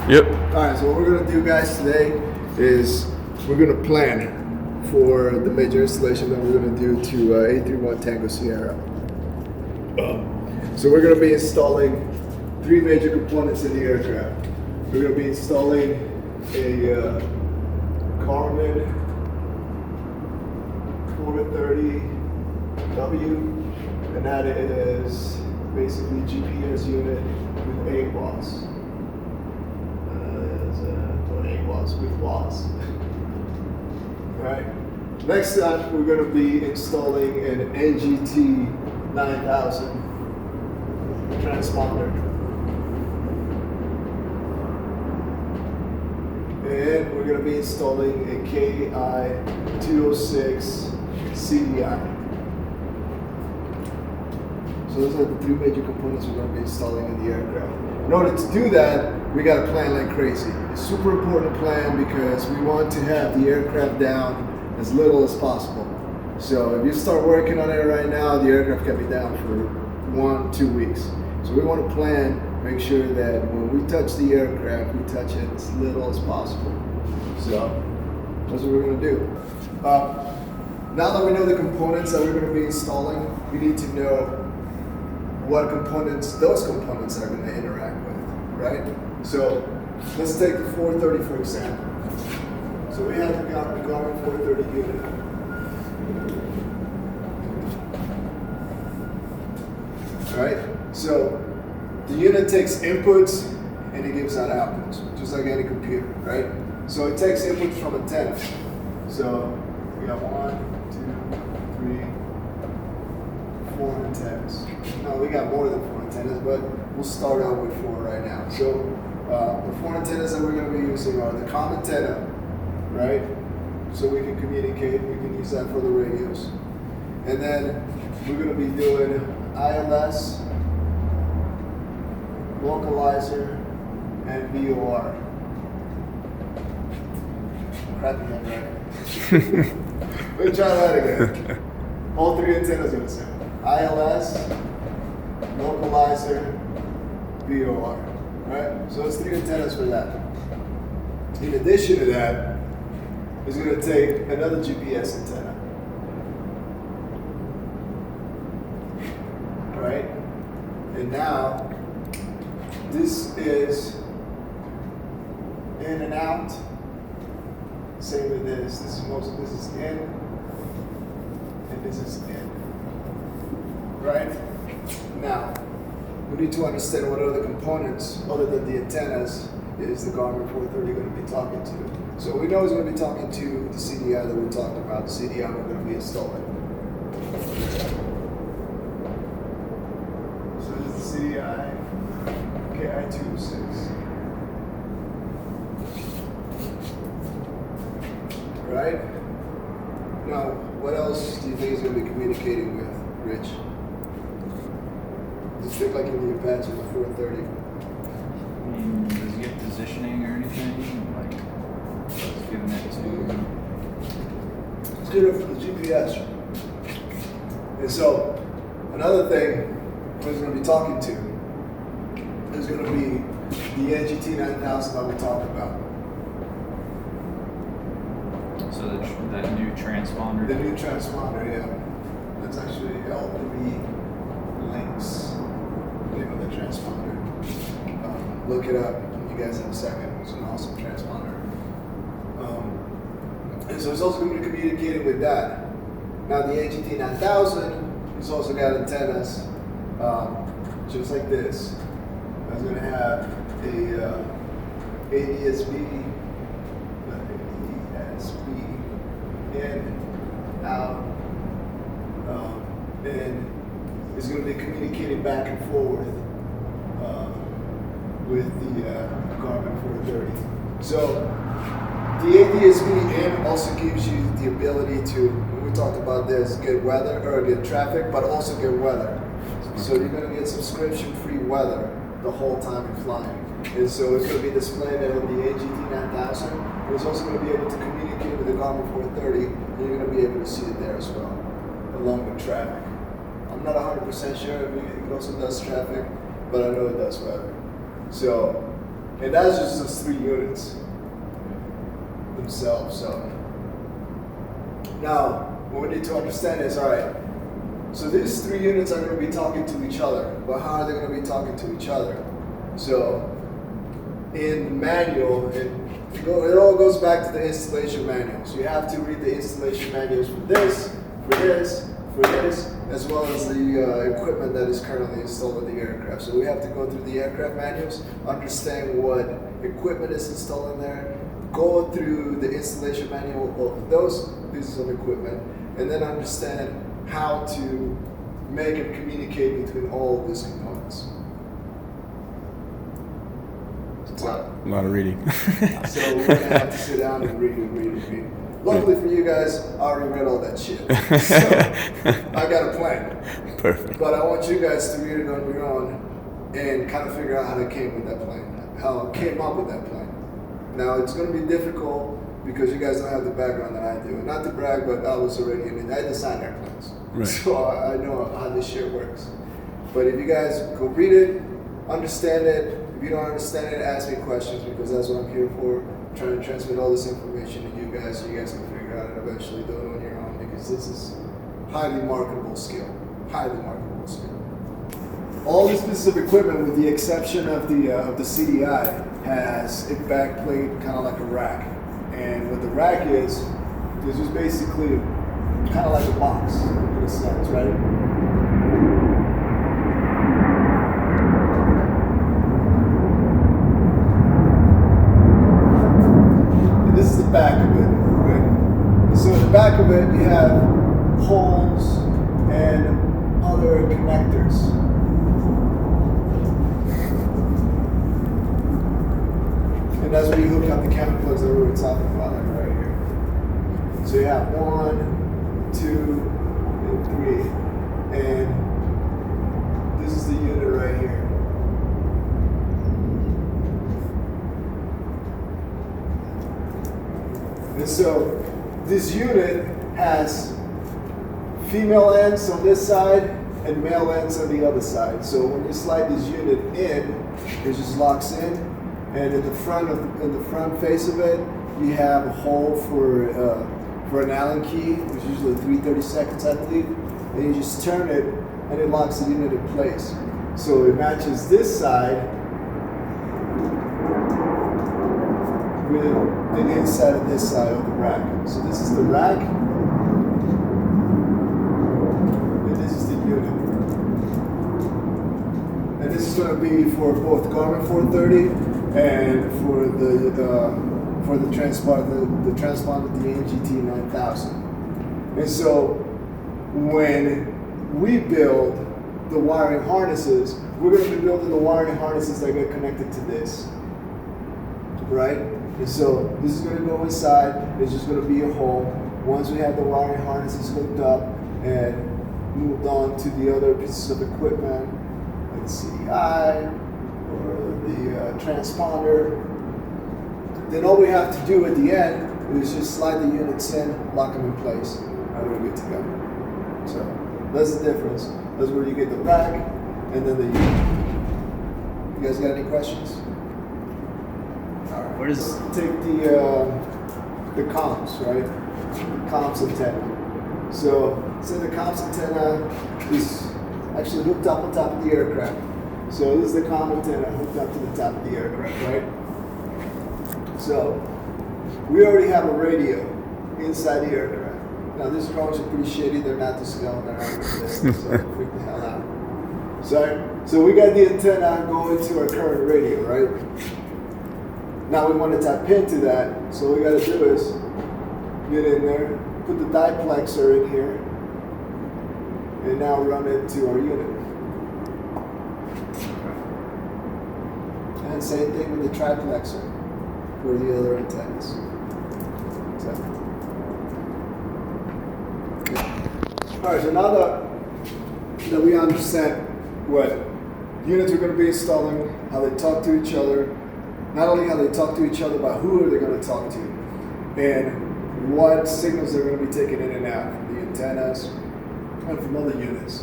Yep. Alright, so what we're going to do, guys, today is we're going to plan for the major installation that we're going to do to 831 Tango Sierra. So we're going to be installing 3 major components in the aircraft. We're going to be installing a Garmin 430W, and that is basically GPS unit with 8 watts. With WAAS. Alright. Next up, we're going to be installing an NGT 9000 transponder. And we're going to be installing a KI 206 CDI. So those are the 3 major components we're going to be installing in the aircraft. In order to do that, we got to plan like crazy. It's super important to plan because we want to have the aircraft down as little as possible. So if you start working on it right now, the aircraft can be down for 1-2 weeks. So we want to plan, make sure that when we touch the aircraft, we touch it as little as possible. So that's what we're going to do. Now that we know the components that we're going to be installing, we need to know what components those components are going to interact with, right? So let's take the 430 for example. So we have the Garmin 430 unit. All right. So the unit takes inputs and it gives out outputs, just like any computer, right? So it takes inputs from antennas. So we have 1, 2, 3, 4 antennas. No, we got more than 4 antennas, but we'll start out with 4 right now. So the 4 antennas that we're going to be using are the comm antenna, right? So we can communicate, we can use that for the radios. And then we're going to be doing ILS, localizer, and VOR. Crappy handwriting. Let's try that again. All 3 antennas are the same. ILS, localizer, VOR, right? So it's 3 antennas for that. In addition to that, it's going to take another GPS antenna, right? And now, this is in and out. Same with this. This is in, and this is in. Right? Now, we need to understand what other components, other than the antennas, is the Garmin 430 going to be talking to. So we know it's going to be talking to the CDI that we talked about, the CDI we're going to be installing. So this is the CDI KI 206. Right? Now, what else do you think is going to be communicating with, Rich? Does it look like in the Apache with 430? Does it get positioning or anything? Like, it's giving it to... It's good for the GPS. And so, another thing we're going to be talking to is going to be the NGT 9000 that we talked about. So that new transponder? The new transponder, yeah. That's actually L3 links. Name of the transponder. Look it up. You guys in a second. It's an awesome transponder. And so it's also going to be communicating with that. Now the NGT 9000 has also got antennas, just like this. It's going to have a ADSB in, out, and it's going to be communicating back and forth with the Garmin 430. So the ADSB in also gives you the ability to, when we talked about this, get weather or get traffic, but also get weather. So you're going to get subscription-free weather the whole time you're flying. And so it's going to be displayed on the NGT 9000. But it's also going to be able to communicate with the Garmin 430, and you're going to be able to see it there as well, along with traffic. I'm not 100% sure if it also does traffic, but I know it does weather. So And that's just those 3 units themselves. So now what we need to understand is, all right, so these 3 units are going to be talking to each other, but how are they going to be talking to each other? So in the manual, it all goes back to the installation manuals. You have to read the installation manuals for this, as well as the equipment that is currently installed in the aircraft. So we have to go through the aircraft manuals, understand what equipment is installed in there, go through the installation manual of those pieces of equipment, and then understand how to make and communicate between all of these components. A lot of reading. So we're going to have to sit down and read. Luckily for you guys, I already read all that shit. So I got a plan. Perfect. But I want you guys to read it on your own and kind of figure out how they came up with that plan. Now it's going to be difficult because you guys don't have the background that I do. And not to brag, but I was already in it. I designed airplanes. Right. So I know how this shit works. But if you guys go read it, understand it. If you don't understand it, ask me questions because that's what I'm here for. Trying to transmit all this information to you guys so you guys can figure out and eventually do it on your own because this is highly marketable skill. All this piece of equipment, with the exception of the CDI, has a back plate kind of like a rack. And what the rack is just basically kind of like a box in a sense, right? This is the back of it, right? So in the back of it, you have holes and other connectors. And that's where you hook up the camera plugs that we were talking about, like right here. So you have 1, 2, and 3, and this is the unit right here. And so this unit has female ends on this side and male ends on the other side. So when you slide this unit in, it just locks in. And in the front face of it, you have a hole for an Allen key, which is usually 3/32, I believe. And you just turn it, and it locks the unit in place. So it matches this side with the inside of this side of the rack. So this is the rack, and this is the unit. And this is going to be for both Garmin 430 and for the transponder, the NGT 9000. And so when we build the wiring harnesses, we're going to be building the wiring harnesses that get connected to this, right? And so this is going to go inside. There's just going to be a hole. Once we have the wiring harnesses hooked up and moved on to the other pieces of equipment, like the CDI or the transponder, then all we have to do at the end is just slide the units in, lock them in place, and we're good to go. So that's the difference. That's where you get the rack and then the unit. You guys got any questions? What is Take the comms, right? Comms antenna. So the comms antenna is actually hooked up on top of the aircraft. So this is the comm antenna hooked up to the top of the aircraft, right? So we already have a radio inside the aircraft. Now these drawings are pretty shitty. They're not to scale. They're not realistic. So freak the hell out. So we got the antenna going to our current radio, right? Now we want to tap into that, so what we got to do is get in there, put the diplexer in here, and now run it to our unit. And same thing with the triplexer for the other antennas. So. Alright, so now that we understand what units we're going to be installing, how they talk to each other, not only how they talk to each other, but who are they going to talk to, and what signals they're going to be taking in and out from the antennas and from other units.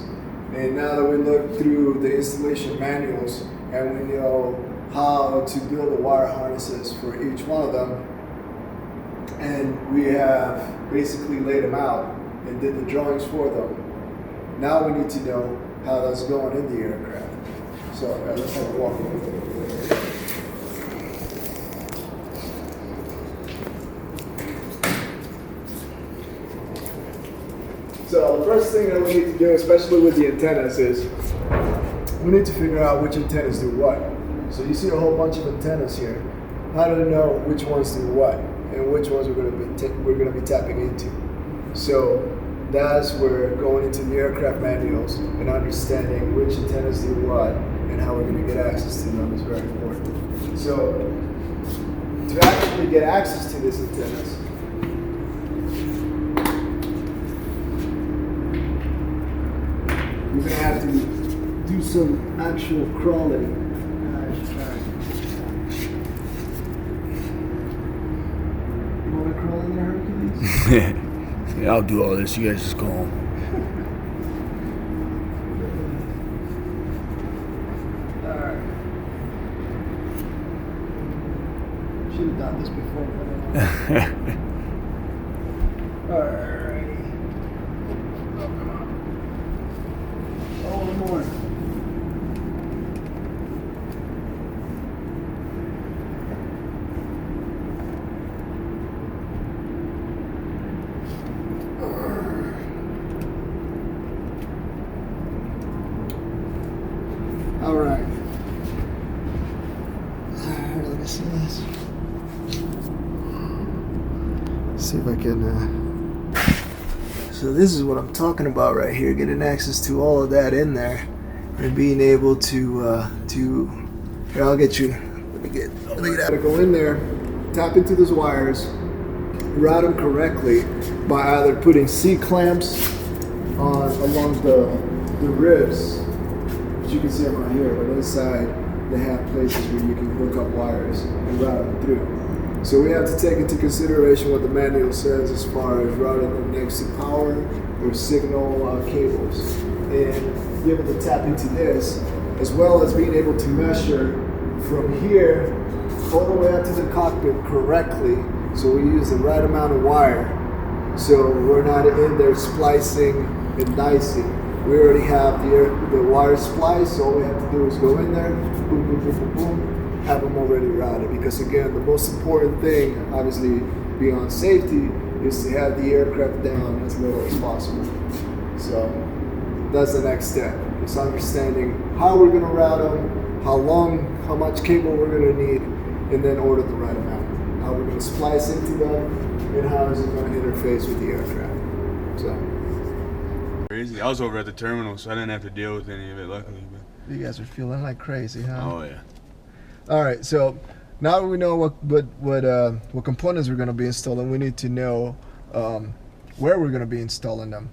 And now that we look through the installation manuals and we know how to build the wire harnesses for each one of them. And we have basically laid them out and did the drawings for them. Now we need to know how that's going in the aircraft. So let's have a walk. So the first thing that we need to do, especially with the antennas, is we need to figure out which antennas do what. So you see a whole bunch of antennas here. How do we know which ones do what and which ones we're going to be tapping into? So that's where going into the aircraft manuals and understanding which antennas do what and how we're going to get access to them is very important. So to actually get access to these antennas, you're going to have to do some actual crawling. You want to crawl in there, Hercules? Yeah, I'll do all this. You guys just go home. Alright. Should have done this before. Alrighty. Oh, come on. Oh, one more. All right. Let me see this. See if I can. So this is what I'm talking about right here. Getting access to all of that in there, and being able to. Here, I'll get you. Let me get out. Go in there, tap into those wires, route them correctly by either putting C clamps along the ribs. You can see them right here, but inside they have places where you can hook up wires and route them through. So we have to take into consideration what the manual says as far as routing them next to power or signal cables. And be able to tap into this, as well as being able to measure from here all the way up to the cockpit correctly, so we use the right amount of wire, so we're not in there splicing and dicing. We already have the wire spliced, so all we have to do is go in there, boom, boom, boom, boom, boom, have them already routed. Because again, the most important thing, obviously beyond safety, is to have the aircraft down as little as possible. So that's the next step. It's understanding how we're going to route them, how long, how much cable we're going to need, and then order the right amount. How we're going to splice into them, and how is it going to interface with the aircraft. So. Crazy. I was over at the terminal, so I didn't have to deal with any of it, luckily. But You guys are feeling like crazy, huh? oh yeah. All right, so now we know what components we're going to be installing. We need to know where we're going to be installing them.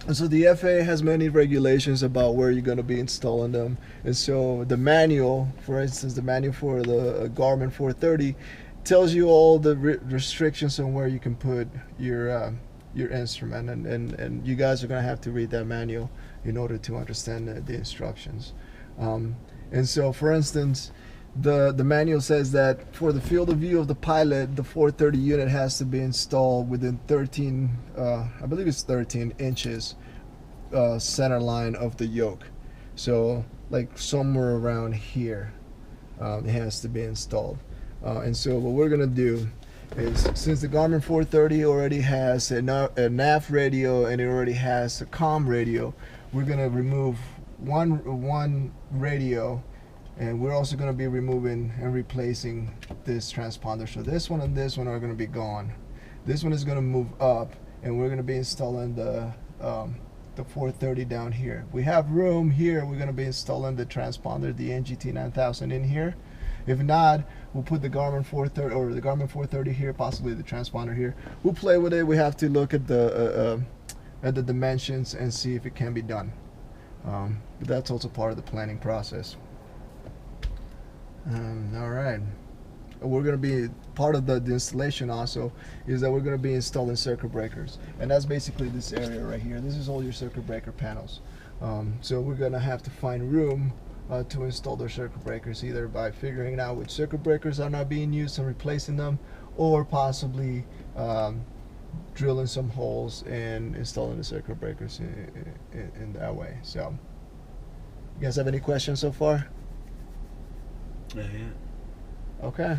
And so the FAA has many regulations about where you're going to be installing them. And so the manual, for instance, the manual for the Garmin 430 tells you all the restrictions on where you can put your instrument, and you guys are going to have to read that manual in order to understand the instructions. And so, for instance, the manual says that for the field of view of the pilot, the 430 unit has to be installed within 13, I believe it's 13 inches center line of the yoke. So like somewhere around here, it has to be installed. And so what we're going to do is, since the Garmin 430 already has a nav radio and it already has a comm radio, we're going to remove one radio, and we're also going to be removing and replacing this transponder. So this one and this one are going to be gone. This one is going to move up, and we're going to be installing the 430 down here. We have room here. We're going to be installing the transponder, the NGT 9000 in here. If not, we'll put the Garmin 430 or the Garmin 430 here, possibly the transponder here. We'll play with it. We have to look at the dimensions and see if it can be done. But that's also part of the planning process. All right. We're going to be part of the installation also is that we're going to be installing circuit breakers, and that's basically this area right here. This is all your circuit breaker panels. So we're going to have to find room to install their circuit breakers, either by figuring out which circuit breakers are not being used and replacing them, or possibly drilling some holes and installing the circuit breakers in that way. So, you guys have any questions so far? Yeah. Okay.